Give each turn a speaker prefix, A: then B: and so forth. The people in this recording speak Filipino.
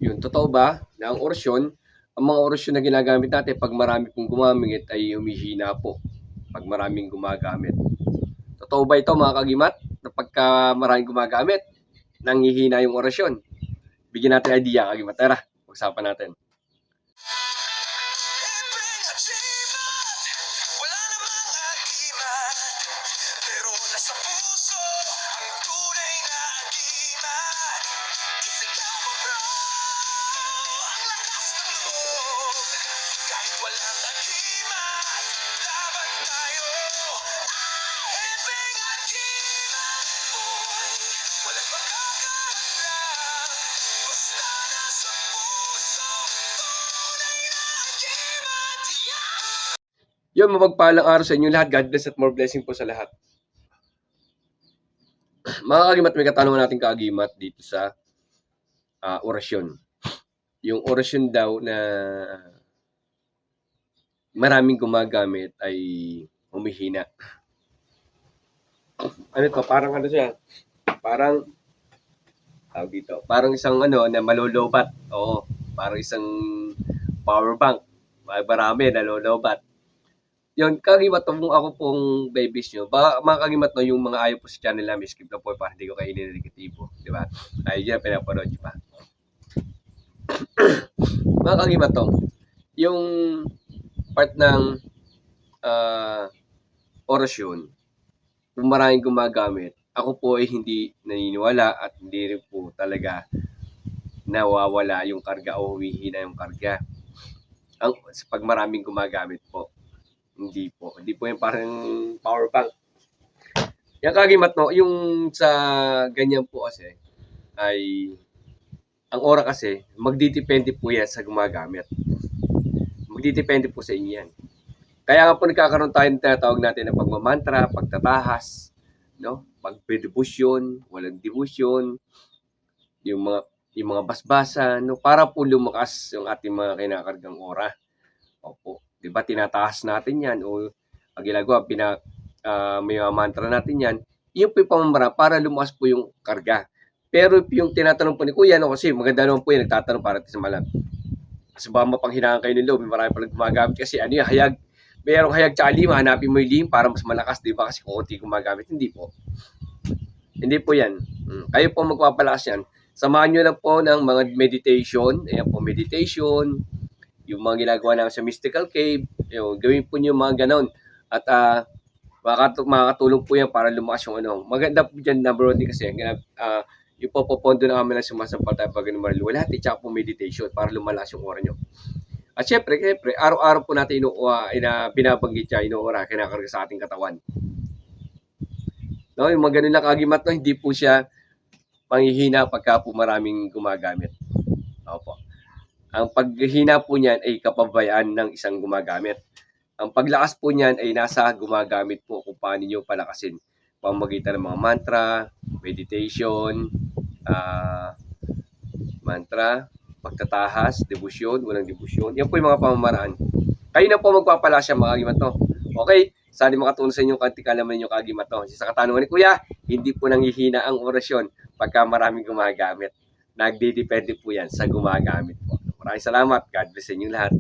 A: Yun, totoo ba na ang mga orasyon na ginagamit natin 'pag marami pong gumamit ay humihina po, 'pag maraming gumagamit? Totoo ba ito mga kagimat, na pagka maraming gumagamit, nanghihina yung orasyon? Bigyan natin idea kagimat, tara, pag-usapan natin.
B: Wala namang agimat, pero nasa puso ang tunay na agimat. Isigaw mo bro, ang lakas ng loob. Kahit walang agimat, laban tayo. Ahiping agimat, boy, walang makakaharang. Basta nasa puso, tunay na agimat. Yeah!
A: Yun, mapagpalang araw sa inyo lahat. God bless at more blessing po sa lahat. Mga kagimat, may katanungan natin kaagimat dito sa orasyon. Yung orasyon daw na maraming gumagamit ay humihina. Ano to? Parang ano siya? Parang tawag dito. Parang isang ano na malolobat. Oo, parang isang power bank. Marami nalolobat. Yun, kagimat kung ako pong babies nyo, baka mga kagimat no, yung mga ayaw po sa channel namin, skip na po para hindi ko kainin negatibo. Di ba? Ay, dyan, pinapanood nyo pa. Mga kagimat to, yung part ng orasyon, kung maraming gumagamit, ako po ay hindi naniniwala at hindi rin po talaga nawawala yung karga o humihina yung karga. Pag maraming gumagamit po, hindi po. Hindi po yung parang power bank. Yung kagimat no, yung sa ganyan po kasi, ay, ang aura kasi, magdidepende po yan sa gumagamit. Magdidepende po sa inyo yan. Kaya nga po nagkakaroon tayo ng tinatawag natin na pagmamantra, pagtatahas, no? Pagdebusyon, walang debusyon, yung mga basbasan, no? Para po lumakas yung ating mga kinakargang aura. Opo. 'Di ba tinataas natin 'yan o ang ginagawa may mga mantra natin 'yan. Yun po yung pamamaraan para lumakas po yung karga. Pero yung tinatanong po ni Kuya, no, kasi maganda naman po yung nagtatanong para sa malam. Kasi baka mapanghinaan kayo ng loob, may marami palang gumagamit kasi ano yung hayag. Merong hayag tsaka lima, hanapin mo yung lihim para mas malakas, di ba? Kasi kung konti gumagamit, hindi po. Hindi po yan. Kayo po magpapalakas yan. Samahan nyo lang po ng mga meditation. Ayan po, meditation. Yung mga ginagawa namin sa Mystical Cave. Yung, gawin po nyo mga ganon. At makakatulong po yan para lumakas yung ano. Maganda po dyan, number one din kasi. Yung popondo na kami na sumasampal tayo pag maluwalhati, tsaka po meditation para lumalas yung oras nyo. At syempre, araw-araw po natin binabanggit siya, inuura, kinakarga sa ating katawan. No, yung mga ganun na kagimat, no, hindi po siya panghihina pagka po maraming gumagamit. Opo. Ang paghihina po niyan ay kapabayaan ng isang gumagamit. Ang paglakas po niyan ay nasa gumagamit po kung paano nyo palakasin. Pamamagitan ng mga mantra, meditation, pagtatahas, debusyon, walang debusyon. Yan po yung mga pamamaraan. Kayo na po magpapalasya mga kagimat no. Okay, sana makatulong sa inyong kanti kalaman ninyo kagimat no. Sa katanungan ni Kuya, hindi po nanghihina ang orasyon pagka maraming gumagamit. Nagdidepende po yan sa gumagamit po. Maraming salamat. God bless sa inyo lahat.